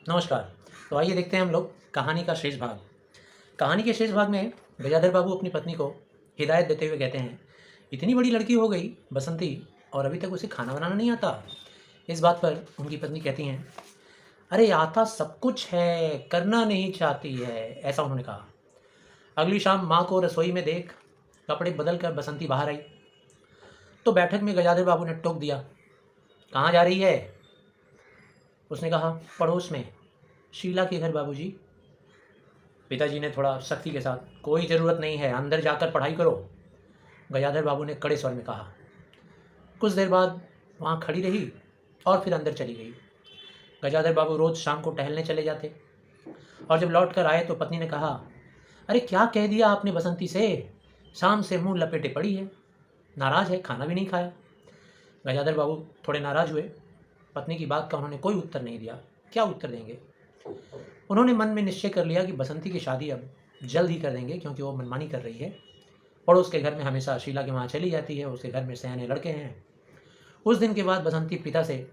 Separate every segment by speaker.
Speaker 1: नमस्कार। तो आइए देखते हैं हम लोग कहानी का शेष भाग। कहानी के शेष भाग में गजाधर बाबू अपनी पत्नी को हिदायत देते हुए कहते हैं, इतनी बड़ी लड़की हो गई बसंती और अभी तक उसे खाना बनाना नहीं आता। इस बात पर उनकी पत्नी कहती हैं, अरे आता सब कुछ है, करना नहीं चाहती है, ऐसा उन्होंने कहा। अगली शाम माँ को रसोई में देख कपड़े बदल कर बसंती बाहर आई तो बैठक में गजाधर बाबू ने टोक दिया, कहाँ जा रही है? उसने कहा, पड़ोस में, शीला के घर बाबूजी। पिताजी ने थोड़ा सख्ती के साथ, कोई ज़रूरत नहीं है, अंदर जाकर पढ़ाई करो, गजाधर बाबू ने कड़े स्वर में कहा। कुछ देर बाद वहाँ खड़ी रही और फिर अंदर चली गई। गजाधर बाबू रोज़ शाम को टहलने चले जाते और जब लौट कर आए तो पत्नी ने कहा, अरे क्या कह दिया आपने बसंती से? शाम से मुंह लपेटे पड़ी है, नाराज़ है, खाना भी नहीं खाया। गजाधर बाबू थोड़े नाराज़ हुए। पत्नी की बात का उन्होंने कोई उत्तर नहीं दिया। क्या उत्तर देंगे? उन्होंने मन में निश्चय कर लिया कि बसंती की शादी अब जल्द ही कर देंगे, क्योंकि वो मनमानी कर रही है। पड़ोस के घर में हमेशा शीला के वहाँ चली जाती है, उसके घर में सयाने लड़के हैं। उस दिन के बाद बसंती पिता से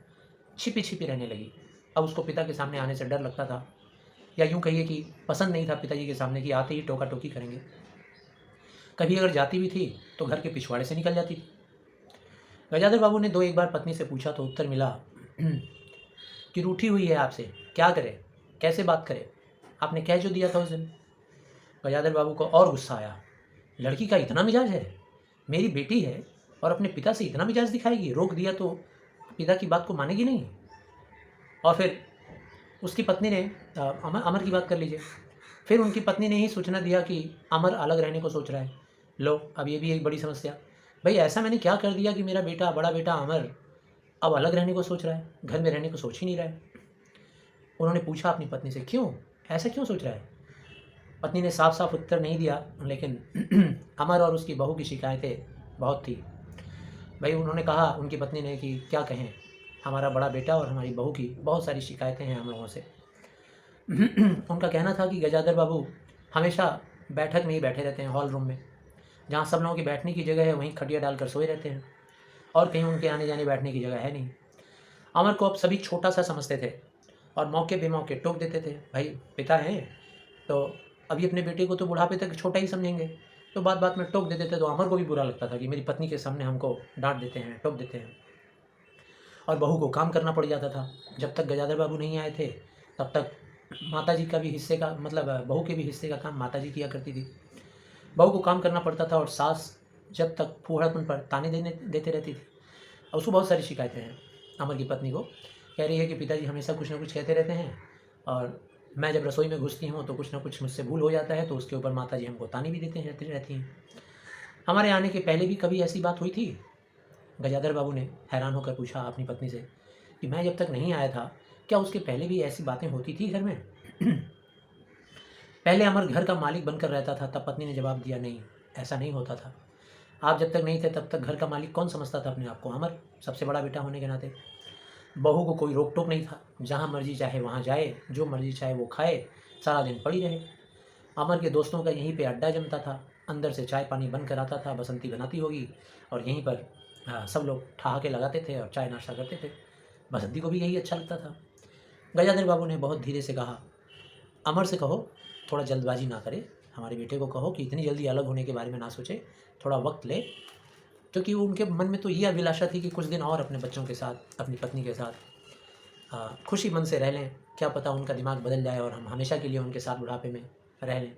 Speaker 1: छिपी छिपी रहने लगी। अब उसको पिता के सामने आने से डर लगता था, या यूँ कहिए कि पसंद नहीं था पिताजी के सामने कि आते ही टोका टोकी करेंगे। कभी अगर जाती भी थी तो घर के पिछवाड़े से निकल जाती थी। गजाधर बाबू ने 2-1 बार पत्नी से पूछा तो उत्तर मिला कि रूठी हुई है आपसे, क्या करे, कैसे बात करे, आपने कह जो दिया था उस दिन। गजाधर बाबू को और गुस्सा आया। लड़की का इतना मिजाज है, मेरी बेटी है और अपने पिता से इतना मिजाज दिखाएगी, रोक दिया तो पिता की बात को मानेगी नहीं। और फिर उसकी पत्नी ने अमर की बात कर लीजिए। फिर उनकी पत्नी ने ही सूचना दिया कि अमर अलग रहने को सोच रहा है। लो, अब ये भी एक बड़ी समस्या। भाई ऐसा मैंने क्या कर दिया कि मेरा बेटा, बड़ा बेटा अमर अब अलग रहने को सोच रहा है, घर में रहने को सोच ही नहीं रहा है। उन्होंने पूछा अपनी पत्नी से, क्यों, ऐसा क्यों सोच रहा है? पत्नी ने साफ साफ उत्तर नहीं दिया, लेकिन अमर और उसकी बहू की शिकायतें बहुत थी। भाई उन्होंने कहा, उनकी पत्नी ने, कि क्या कहें, हमारा बड़ा बेटा और हमारी बहू की बहुत सारी शिकायतें हैं हम लोगों से। उनका कहना था कि गजाधर बाबू हमेशा बैठक में ही बैठे रहते हैं, हॉल रूम में, जहाँ सब लोगों की बैठने की जगह है वहीं खटिया डालकर सोए रहते हैं और कहीं उनके आने जाने बैठने की जगह है नहीं। अमर को अब सभी छोटा सा समझते थे और मौके बेमौके टोक देते थे। भाई पिता हैं तो अभी अपने बेटे को तो बुढ़ापे तक छोटा ही समझेंगे, तो बात बात में टोक देते थे। तो अमर को भी बुरा लगता था कि मेरी पत्नी के सामने हमको डांट देते हैं, टोक देते हैं। और बहू को काम करना पड़ जाता था। जब तक गजाधर बाबू नहीं आए थे तब तक माताजी का भी हिस्से का, मतलब बहू के भी हिस्से का काम माताजी किया करती थी। बहू को काम करना पड़ता था और सास जब तक फूहड़पन पर ताने देते रहती थी। और उसको बहुत सारी शिकायतें हैं। अमर की पत्नी को कह रही है कि पिताजी हमेशा कुछ ना कुछ कहते रहते हैं और मैं जब रसोई में घुसती हूँ तो कुछ ना कुछ मुझसे भूल हो जाता है, तो उसके ऊपर माताजी हमको ताने भी देते रहती हैं। हमारे आने के पहले भी कभी ऐसी बात हुई थी? गजाधर बाबू ने हैरान होकर पूछा अपनी पत्नी से कि मैं जब तक नहीं आया था क्या उसके पहले भी ऐसी बातें होती थी घर में? पहले अमर घर का मालिक बनकर रहता था। तब पत्नी ने जवाब दिया, नहीं, ऐसा नहीं होता था। आप जब तक नहीं थे तब तक घर का मालिक कौन समझता था अपने आप को? अमर, सबसे बड़ा बेटा होने के नाते। बहू को कोई रोक टोक नहीं था, जहाँ मर्जी चाहे वहाँ जाए, जो मर्जी चाहे वो खाए, सारा दिन पड़ी रहे। अमर के दोस्तों का यहीं पे अड्डा जमता था, अंदर से चाय पानी बन कर आता था, बसंती बनाती होगी और यहीं पर सब लोग ठहाके लगाते थे और चाय नाश्ता करते थे। बसंती को भी यही अच्छा लगता था। गजाधर बाबू ने बहुत धीरे से कहा, अमर से कहो थोड़ा जल्दबाजी ना करे, हमारे बेटे को कहो कि इतनी जल्दी अलग होने के बारे में ना सोचे, थोड़ा वक्त ले, क्योंकि उनके मन में तो ये अभिलाषा थी कि कुछ दिन और अपने बच्चों के साथ, अपनी पत्नी के साथ खुशी मन से रह लें। क्या पता उनका दिमाग बदल जाए और हम हमेशा के लिए उनके साथ बुढ़ापे में रह लें।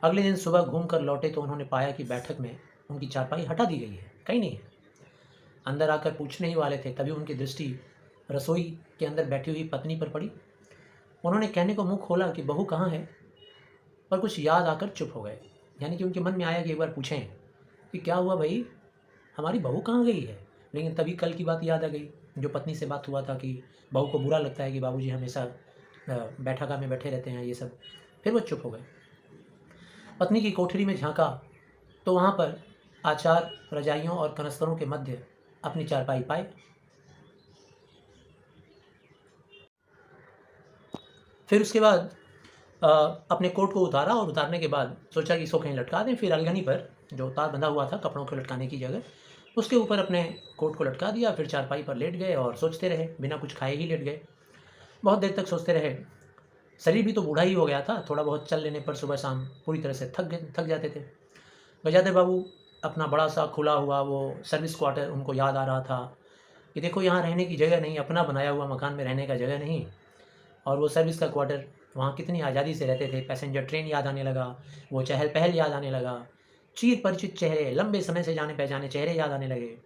Speaker 1: अगले दिन सुबह घूम कर लौटे तो उन्होंने पाया कि बैठक में उनकी चारपाई हटा दी गई है, कहीं नहीं है। अंदर आकर पूछने ही वाले थे, तभी उनकी दृष्टि रसोई के अंदर बैठी हुई पत्नी पर पड़ी। उन्होंने कहने को मुँह खोला कि बहू कहाँ है, पर कुछ याद आकर चुप हो गए। यानी कि उनके मन में आया कि एक बार पूछें कि क्या हुआ भाई, हमारी बहू कहाँ गई है। लेकिन तभी कल की बात याद आ गई, जो पत्नी से बात हुआ था कि बहू को बुरा लगता है कि बाबूजी हमेशा बैठका में बैठे रहते हैं, ये सब। फिर वो चुप हो गए। पत्नी की कोठरी में झांका तो वहाँ पर आचार, रजाइयों और कनस्तरों के मध्य अपनी चारपाई पाए। फिर उसके बाद अपने कोट को उतारा और उतारने के बाद सोचा कि इसको कहीं लटका दें। फिर अलगनी पर जो तार बंधा हुआ था कपड़ों को लटकाने की जगह, उसके ऊपर अपने कोट को लटका दिया। फिर चारपाई पर लेट गए और सोचते रहे, बिना कुछ खाए ही लेट गए। बहुत देर तक सोचते रहे। शरीर भी तो बूढ़ा ही हो गया था, थोड़ा बहुत चल लेने पर सुबह शाम पूरी तरह से थक जाते थे। गजाधर बाबू अपना बड़ा सा खुला हुआ वो सर्विस क्वार्टर उनको याद आ रहा था कि देखो यहाँ रहने की जगह नहीं, अपना बनाया हुआ मकान में रहने का जगह नहीं। और वो सर्विस का क्वार्टर, वहाँ कितनी आज़ादी से रहते थे। पैसेंजर ट्रेन याद आने लगा, वो चहल पहल याद आने लगा, चीर परिचित चेहरे, लंबे समय से जाने पहचाने चेहरे याद आने लगे।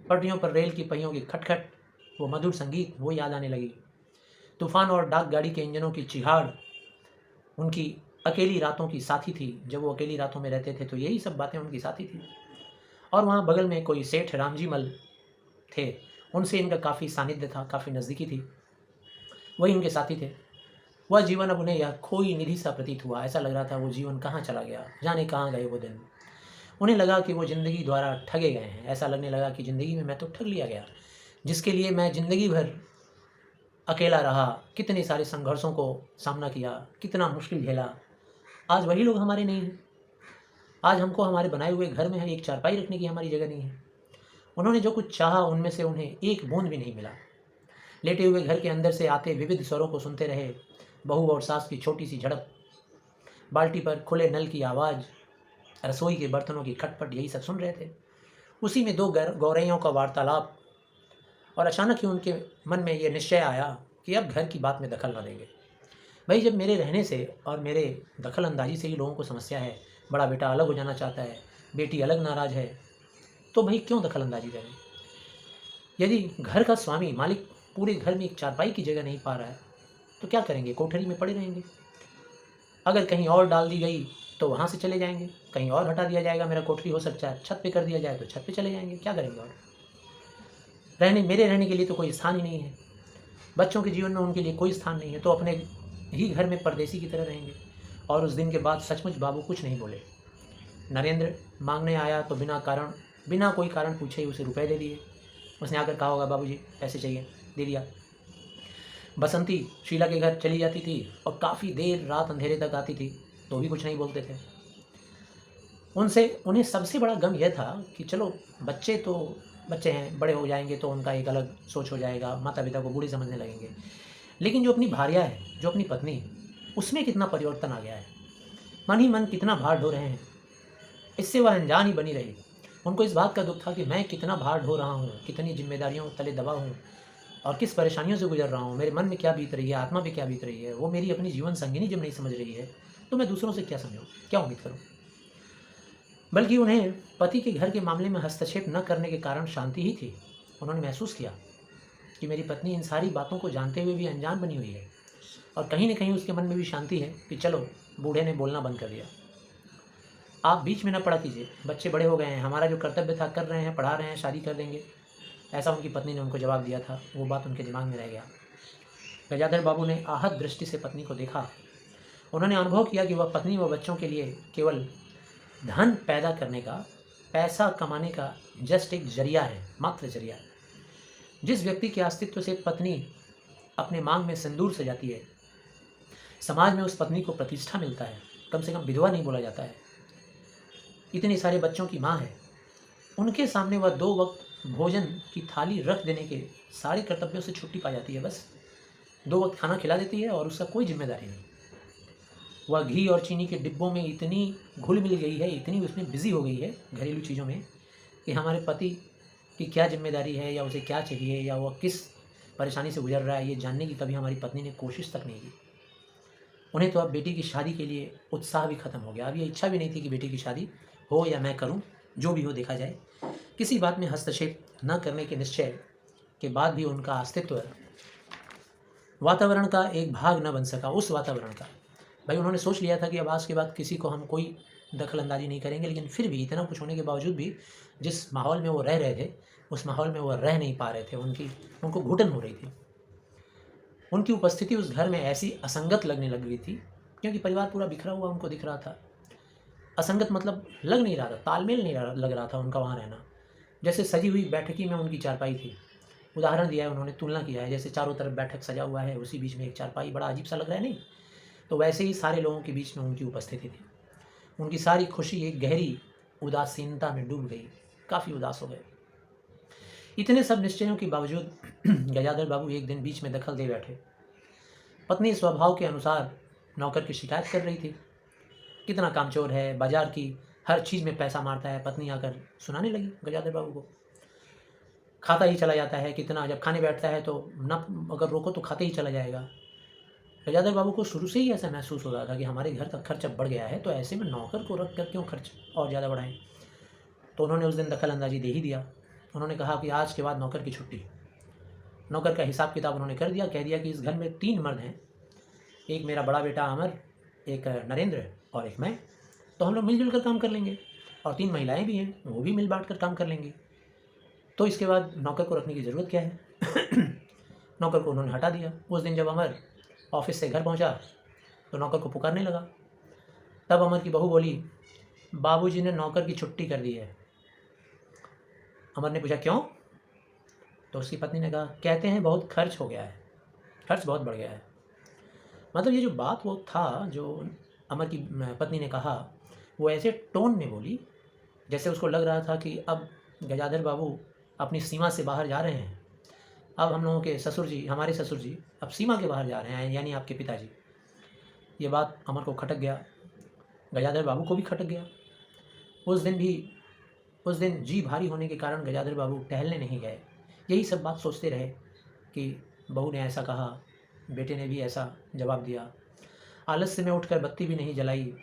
Speaker 1: पटरियों पर रेल की पहियों की खटखट, वो मधुर संगीत वो याद आने लगी। तूफान और डाक गाड़ी के इंजनों की चिहाड़ उनकी अकेली रातों की साथी थी। जब वो अकेली रातों में रहते थे तो यही सब बातें उनकी साथी थी। और वहाँ बगल में कोई सेठ रामजी मल थे, उनसे इनका काफ़ी सानिध्य था, काफ़ी नज़दीकी थी, वही उनके साथी थे। वह जीवन अब उन्हें यह खोई निधि सा प्रतीत हुआ। ऐसा लग रहा था वो जीवन कहाँ चला गया, जाने कहाँ गए वो दिन। उन्हें लगा कि वो ज़िंदगी द्वारा ठगे गए हैं। ऐसा लगने लगा कि ज़िंदगी में मैं तो ठग लिया गया, जिसके लिए मैं ज़िंदगी भर अकेला रहा, कितने सारे संघर्षों को सामना किया, कितना मुश्किल झेला। आज वही लोग हमारे नहीं हैं। आज हमको हमारे बनाए हुए घर में एक चारपाई रखने की हमारी जगह नहीं है। उन्होंने जो कुछ चाहा उनमें से उन्हें एक बूंद भी नहीं मिला। लेटे हुए घर के अंदर से आते विविध स्वरों को सुनते रहे। बहू और सास की छोटी सी झड़प, बाल्टी पर खुले नल की आवाज़, रसोई के बर्तनों की खटपट, यही सब सुन रहे थे। उसी में दो गौरैयों का वार्तालाप। और अचानक ही उनके मन में ये निश्चय आया कि अब घर की बात में दखल न देंगे। भाई, जब मेरे रहने से और मेरे दखल अंदाजी से ही लोगों को समस्या है, बड़ा बेटा अलग हो जाना चाहता है, बेटी अलग नाराज़ है, तो भाई क्यों दखल अंदाजी करें। यदि घर का स्वामी मालिक पूरे घर में एक चारपाई की जगह नहीं पा रहा है तो क्या करेंगे, कोठरी में पड़े रहेंगे। अगर कहीं और डाल दी गई तो वहाँ से चले जाएंगे, कहीं और हटा दिया जाएगा, मेरा कोठरी हो सकता है छत पे कर दिया जाए तो छत पे चले जाएंगे, क्या करेंगे। और मेरे रहने के लिए तो कोई स्थान ही नहीं है। बच्चों के जीवन में उनके लिए कोई स्थान नहीं है, तो अपने ही घर में परदेसी की तरह रहेंगे। और उस दिन के बाद सचमुच बाबू कुछ नहीं बोले। नरेंद्र मांगने आया तो बिना कोई कारण पूछे ही उसे रुपए दे दिए। उसने आकर कहा होगा, बाबूजी पैसे चाहिए, दे दिया। बसंती शीला के घर चली जाती थी और काफ़ी देर रात अंधेरे तक आती थी, तो भी कुछ नहीं बोलते थे। उन्हें सबसे बड़ा गम यह था कि चलो बच्चे हैं, बड़े हो जाएंगे तो उनका एक अलग सोच हो जाएगा, माता पिता को बूढ़े समझने लगेंगे। लेकिन जो अपनी भार्या है, जो अपनी पत्नी है, उसमें कितना परिवर्तन आ गया है। मन ही मन कितना भार ढो रहे हैं, इससे वह अनजान ही बनी रही। उनको इस बात का दुख था कि मैं कितना भार ढो रहा हूँ, कितनी जिम्मेदारियों तले दबा हूँ और किस परेशानियों से गुजर रहा हूँ। मेरे मन में क्या बीत रही है, आत्मा पे क्या बीत रही है। वो मेरी अपनी जीवन संगिनी जब नहीं समझ रही है तो मैं दूसरों से क्या समझूँ, क्या उम्मीद करूँ। बल्कि उन्हें पति के घर के मामले में हस्तक्षेप न करने के कारण शांति ही थी। उन्होंने महसूस किया कि मेरी पत्नी इन सारी बातों को जानते हुए भी अनजान बनी हुई है, और कहीं न कहीं उसके मन में भी शांति है कि चलो बूढ़े ने बोलना बंद कर दिया, आप बीच में न पड़ा कीजिए, बच्चे बड़े हो गए हैं, हमारा जो कर्तव्य था कर रहे हैं, पढ़ा रहे हैं, शादी कर देंगे। ऐसा उनकी पत्नी ने उनको जवाब दिया था। वो बात उनके दिमाग में रह गया। गजाधर बाबू ने आहत दृष्टि से पत्नी को देखा। उन्होंने अनुभव किया कि वह पत्नी व बच्चों के लिए केवल धन पैदा करने का, पैसा कमाने का जस्ट एक जरिया है, मात्र जरिया है। जिस व्यक्ति के अस्तित्व से पत्नी अपने मांग में सिंदूर सजाती है, समाज में उस पत्नी को प्रतिष्ठा मिलता है, कम से कम विधवा नहीं बोला जाता है। इतने सारे बच्चों की माँ है, उनके सामने वह 2 वक्त भोजन की थाली रख देने के सारे कर्तव्यों से छुट्टी पा जाती है। बस 2 वक्त खाना खिला देती है और उसका कोई जिम्मेदारी नहीं। वह घी और चीनी के डिब्बों में इतनी घुल मिल गई है, इतनी उसमें बिजी हो गई है घरेलू चीज़ों में, कि हमारे पति की क्या जिम्मेदारी है या उसे क्या चाहिए या वह किस परेशानी से गुजर रहा है, ये जानने की कभी हमारी पत्नी ने कोशिश तक नहीं की। उन्हें तो अब बेटी की शादी के लिए उत्साह भी खत्म हो गया। अब ये इच्छा भी नहीं थी कि बेटी की शादी हो या मैं करूं, जो भी हो देखा जाए। किसी बात में हस्तक्षेप न करने के निश्चय के बाद भी उनका अस्तित्व वातावरण का एक भाग न बन सका। उस वातावरण का, भाई उन्होंने सोच लिया था कि अब आज के बाद किसी को हम कोई दखल अंदाजी नहीं करेंगे, लेकिन फिर भी इतना कुछ होने के बावजूद भी जिस माहौल में वो रह रहे थे, उस माहौल में वो रह नहीं पा रहे थे। उनको घुटन हो रही थी। उनकी उपस्थिति उस घर में ऐसी असंगत लगने लग गई थी, क्योंकि परिवार पूरा बिखरा हुआ उनको दिख रहा था। असंगत मतलब लग नहीं रहा था, तालमेल नहीं लग रहा था उनका वहाँ रहना। जैसे सजी हुई बैठकी में उनकी चारपाई थी। उदाहरण दिया है उन्होंने, तुलना किया है, जैसे चारों तरफ बैठक सजा हुआ है, उसी बीच में एक चारपाई, बड़ा अजीब सा लग रहा है नहीं? तो वैसे ही सारे लोगों के बीच में उनकी उपस्थिति थी। उनकी सारी खुशी एक गहरी उदासीनता में डूब गई, काफ़ी उदास हो गए। इतने सब निश्चयों के बावजूद गजाधर बाबू एक दिन बीच में दखल दे बैठे। पत्नी स्वभाव के अनुसार नौकर की शिकायत कर रही थी, कितना कामचोर है, बाजार की हर चीज़ में पैसा मारता है। पत्नी आकर सुनाने लगी गजाधर बाबू को, खाता ही चला जाता है, कितना जब खाने बैठता है तो ना अगर रोको तो खाते ही चला जाएगा। गजाधर बाबू को शुरू से ही ऐसा महसूस हो रहा था कि हमारे घर का खर्च अब बढ़ गया है, तो ऐसे में नौकर को रख कर क्यों खर्च और ज़्यादा बढ़ाएं। तो उन्होंने उस दिन दखल अंदाजी दे ही दिया। उन्होंने कहा कि आज के बाद नौकर की छुट्टी। नौकर का हिसाब किताब उन्होंने कर दिया, कह दिया कि इस घर में 3 मर्द हैं, एक मेरा बड़ा बेटा अमर, एक नरेंद्र और एक मैं, तो हम लोग मिलजुल कर काम कर लेंगे, और 3 महिलाएं भी हैं, वो भी मिल बांट कर काम कर लेंगी, तो इसके बाद नौकर को रखने की ज़रूरत क्या है। नौकर को उन्होंने हटा दिया। उस दिन जब अमर ऑफिस से घर पहुंचा तो नौकर को पुकारने लगा। तब अमर की बहू बोली, बाबूजी ने नौकर की छुट्टी कर दी है। अमर ने पूछा क्यों? तो उसकी पत्नी ने कहा, कहते हैं बहुत खर्च हो गया है, खर्च बहुत बढ़ गया है। मतलब ये जो बात वो था जो अमर की पत्नी ने कहा, वो ऐसे टोन में बोली जैसे उसको लग रहा था कि अब गजाधर बाबू अपनी सीमा से बाहर जा रहे हैं, अब हम लोगों के ससुर जी, हमारे ससुर जी अब सीमा के बाहर जा रहे हैं, यानी आपके पिताजी। ये बात अमर को खटक गया, गजाधर बाबू को भी खटक गया। उस दिन जी भारी होने के कारण गजाधर बाबू टहलने नहीं गए। यही सब बात सोचते रहे कि बहू ने ऐसा कहा, बेटे ने भी ऐसा जवाब दिया। आलस्य में उठकर बत्ती भी नहीं जलाई।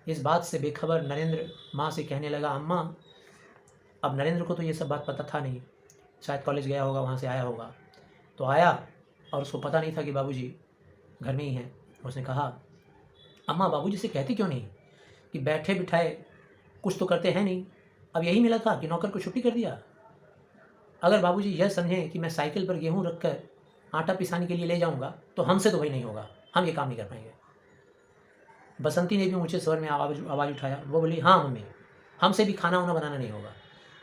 Speaker 1: इस बात से बेखबर नरेंद्र माँ से कहने लगा, अम्मा, अब नरेंद्र को तो ये सब बात पता था नहीं, शायद कॉलेज गया होगा, वहाँ से आया होगा, तो आया और उसको पता नहीं था कि बाबूजी घर में ही हैं। उसने कहा, अम्मा बाबूजी से कहती क्यों नहीं कि बैठे बिठाए कुछ तो करते हैं नहीं, अब यही मिला था कि नौकर को छुट्टी कर दिया। अगर बाबूजी यह समझें कि मैं साइकिल पर गेहूँ रख कर आटा पिसाने के लिए ले जाऊँगा तो हमसे तो भाई नहीं होगा, हम ये काम नहीं कर पाएंगे। बसंती ने भी ऊँचे स्वर में आवाज़ उठाया। वो बोली, हाँ मम्मी, हमसे भी खाना वाना बनाना नहीं होगा।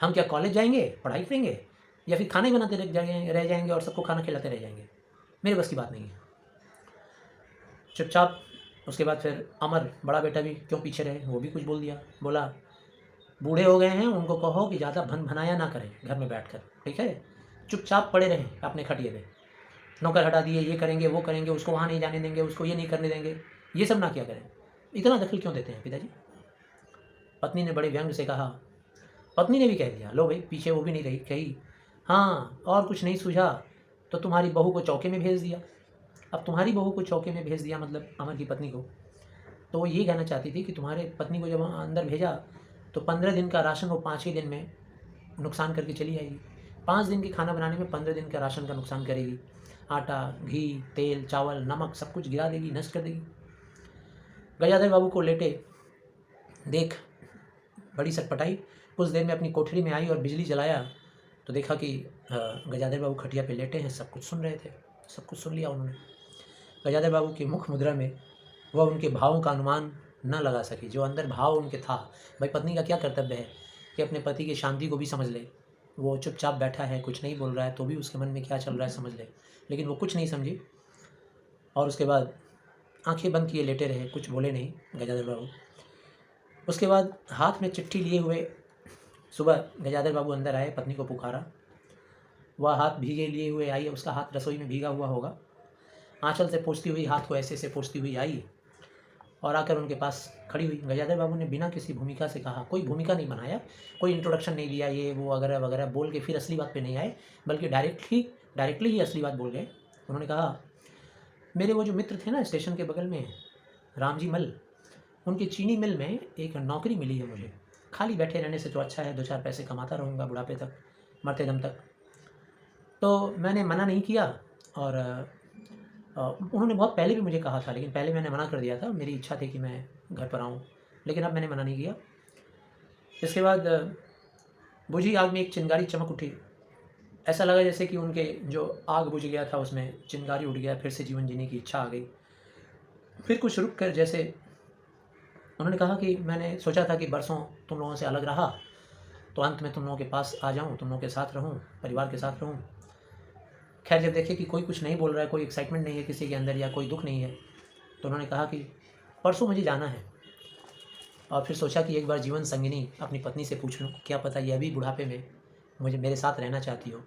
Speaker 1: हम क्या कॉलेज जाएंगे, पढ़ाई करेंगे, या फिर खाना ही बनाते रह जाएंगे और सबको खाना खिलाते रह जाएंगे? मेरे बस की बात नहीं है। चुपचाप उसके बाद फिर अमर बड़ा बेटा भी क्यों पीछे रहे, वो भी कुछ बोल दिया। बोला, बूढ़े हो गए हैं, उनको कहो कि ज़्यादा भन भनाया ना करें घर में बैठकर, ठीक है, चुपचाप पड़े रहें अपने खटिए पे। नौकर हटा दिए, ये करेंगे वो करेंगे, उसको वहाँ नहीं जाने देंगे, उसको ये नहीं करने देंगे, ये सब ना किया करें। इतना दखल क्यों देते हैं पिताजी? पत्नी ने बड़े व्यंग से कहा। पत्नी ने भी कह दिया, लो भाई, पीछे वो भी नहीं रही, कही, हाँ और कुछ नहीं सूझा तो तुम्हारी बहू को चौके में भेज दिया। अब तुम्हारी बहू को चौके में भेज दिया मतलब अमर की पत्नी को, तो वो ये कहना चाहती थी कि तुम्हारे पत्नी को जब अंदर भेजा तो 15 दिन का राशन वो 5 ही दिन में नुकसान करके चली आएगी। 5 दिन के खाना बनाने में 15 दिन का राशन का नुकसान करेगी। आटा, घी, तेल, चावल, नमक सब कुछ गिरा देगी, नष्ट कर देगी। गजाधर बाबू को लेटे देख बड़ी सटपटाई। कुछ देर में अपनी कोठरी में आई और बिजली जलाया तो देखा कि गजाधर बाबू खटिया पे लेटे हैं, सब कुछ सुन रहे थे। सब कुछ सुन लिया उन्होंने। गजाधर बाबू की मुख मुद्रा में वह उनके भावों का अनुमान न लगा सकी, जो अंदर भाव उनके था। भाई पत्नी का क्या कर्तव्य है कि अपने पति की शांति को भी समझ ले। वो चुपचाप बैठा है, कुछ नहीं बोल रहा है, तो भी उसके मन में क्या चल रहा है समझ ले, लेकिन वो कुछ नहीं समझी और उसके बाद आंखें बंद किए लेटे रहे, कुछ बोले नहीं गजाधर बाबू। उसके बाद हाथ में चिट्ठी लिए हुए सुबह गजाधर बाबू अंदर आए, पत्नी को पुकारा। वह हाथ भीगे लिए हुए आई, उसका हाथ रसोई में भीगा हुआ होगा। आंचल से पोंछती हुई, हाथ को ऐसे ऐसे पोंछती हुई आई और आकर उनके पास खड़ी हुई। गजाधर बाबू ने बिना किसी भूमिका से कहा, कोई भूमिका नहीं बनाया, कोई इंट्रोडक्शन नहीं दिया, ये वो वगैरह वगैरह बोल के फिर असली बात पे नहीं आए, बल्कि डायरेक्टली ही असली बात बोल गए। उन्होंने कहा, मेरे वो जो मित्र थे ना स्टेशन के बगल में, रामजी मल, उनकी चीनी मिल में एक नौकरी मिली है मुझे। खाली बैठे रहने से तो अच्छा है, 2-4 पैसे कमाता रहूँगा बुढ़ापे तक, मरते दम तक। तो मैंने मना नहीं किया और उन्होंने बहुत पहले भी मुझे कहा था, लेकिन पहले मैंने मना कर दिया था। मेरी इच्छा थी कि मैं घर पर आऊँ, लेकिन अब मैंने मना नहीं किया। इसके बाद बुझी आग में एक चिंगारी चमक उठी। ऐसा लगा जैसे कि उनके जो आग बुझ गया था उसमें चिंगारी उठ गया, फिर से जीवन जीने की इच्छा आ गई। फिर कुछ रुक कर जैसे उन्होंने कहा कि मैंने सोचा था कि बरसों तुम लोगों से अलग रहा तो अंत में तुम लोगों के पास आ जाऊँ, तुम लोगों के साथ रहूँ, परिवार के साथ रहूँ। खैर जब देखे कि कोई कुछ नहीं बोल रहा है, कोई एक्साइटमेंट नहीं है किसी के अंदर या कोई दुख नहीं है, तो उन्होंने कहा कि परसों मुझे जाना है। और फिर सोचा कि एक बार जीवन संगिनी अपनी पत्नी से पूछ लूँ, क्या पता यह भी बुढ़ापे में मेरे साथ रहना चाहती हो।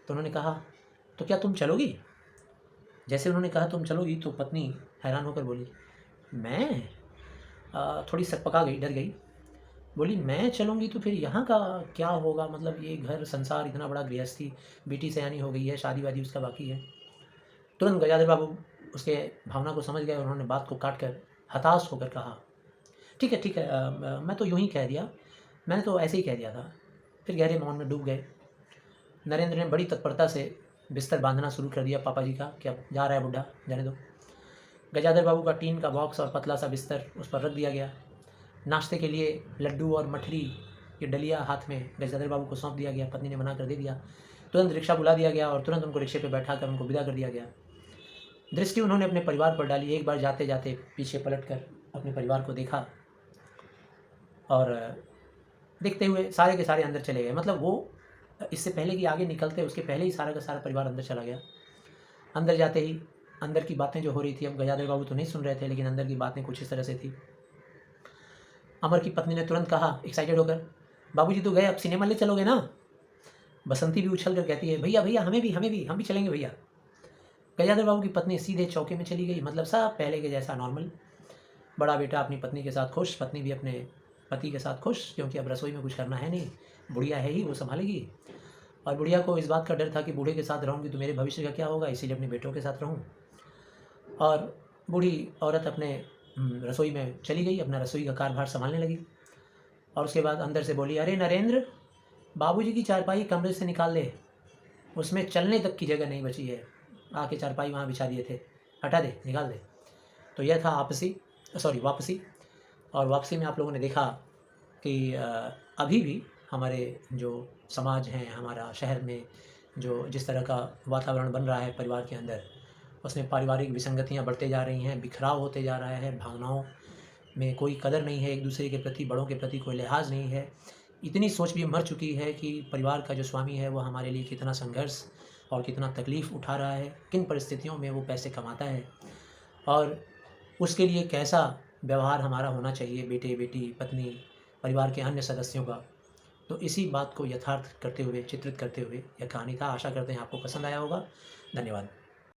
Speaker 1: तो उन्होंने कहा, तो क्या तुम चलोगी? जैसे उन्होंने कहा तुम चलोगी तो पत्नी हैरान होकर बोली, मैं? थोड़ी सकपका गई, डर गई। बोली, मैं चलूँगी तो फिर यहाँ का क्या होगा? मतलब ये घर संसार इतना बड़ा गृहस्थी, बेटी सयानी हो गई है, शादी वादी उसका बाकी है। तुरंत गजाधर बाबू उसके भावना को समझ गए और उन्होंने बात को काट कर हताश होकर कहा, ठीक है ठीक है, मैं तो यूँ ही कह दिया, मैंने तो ऐसे ही कह दिया था। फिर गहरे मौन में डूब गए। नरेंद्र ने बड़ी तत्परता से बिस्तर बांधना शुरू कर दिया पापा जी का, कि अब जा रहा है बुढ़ा, जाने दो। गजाधर बाबू का टीन का बॉक्स और पतला सा बिस्तर उस पर रख दिया गया। नाश्ते के लिए लड्डू और मठरी की डलिया हाथ में गजाधर बाबू को सौंप दिया गया। पत्नी ने मना कर दे दिया। तुरंत रिक्शा बुला दिया गया और तुरंत उनको रिक्शे पर बैठा कर उनको विदा कर दिया गया। दृष्टि उन्होंने अपने परिवार पर डाली। एक बार जाते जाते पीछे पलट कर अपने परिवार को देखा और देखते हुए सारे के सारे अंदर चले गए। मतलब वो इससे पहले कि आगे निकलते उसके पहले ही सारा का सारा परिवार अंदर चला गया। अंदर जाते ही अंदर की बातें जो हो रही थी, अब गजाधर बाबू तो नहीं सुन रहे थे, लेकिन अंदर की बातें कुछ इस तरह से थी। अमर की पत्नी ने तुरंत कहा एक्साइटेड होकर, बाबूजी तो गए, अब सिनेमा ले चलोगे ना? बसंती भी उछल कर कहती है, भैया भैया हमें भी, हम भी चलेंगे भैया। गजाधर बाबू की पत्नी सीधे चौके में चली गई। मतलब सब पहले के जैसा नॉर्मल। बड़ा बेटा अपनी पत्नी के साथ खुश, पत्नी भी अपने पति के साथ खुश, क्योंकि अब रसोई में कुछ करना है नहीं, बुढ़िया है ही, वो संभालेगी। और बुढ़िया को इस बात का डर था कि बूढ़े के साथ रहूँगी तो मेरे भविष्य का क्या होगा, इसीलिए अपने बेटों के साथ रहूँ। और बूढ़ी औरत अपने रसोई में चली गई, अपना रसोई का कारभार संभालने लगी। और उसके बाद अंदर से बोली, अरे नरेंद्र, बाबूजी की चारपाई कमरे से निकाल दे, उसमें चलने तक की जगह नहीं बची है, आके चारपाई वहाँ बिछा दिए थे, हटा दे, निकाल दे। तो यह था वापसी। और वापसी में आप लोगों ने देखा कि अभी भी हमारे जो समाज हैं, हमारा शहर में जो जिस तरह का वातावरण बन रहा है परिवार के अंदर, उसमें पारिवारिक विसंगतियाँ बढ़ते जा रही हैं, बिखराव होते जा रहा है, भावनाओं में कोई कदर नहीं है, एक दूसरे के प्रति, बड़ों के प्रति कोई लिहाज नहीं है। इतनी सोच भी मर चुकी है कि परिवार का जो स्वामी है वो हमारे लिए कितना संघर्ष और कितना तकलीफ़ उठा रहा है, किन परिस्थितियों में वो पैसे कमाता है और उसके लिए कैसा व्यवहार हमारा होना चाहिए, बेटे बेटी, पत्नी, परिवार के अन्य सदस्यों का। तो इसी बात को यथार्थ करते हुए, चित्रित करते हुए यह कहानी था। आशा करते हैं आपको पसंद आया होगा। धन्यवाद।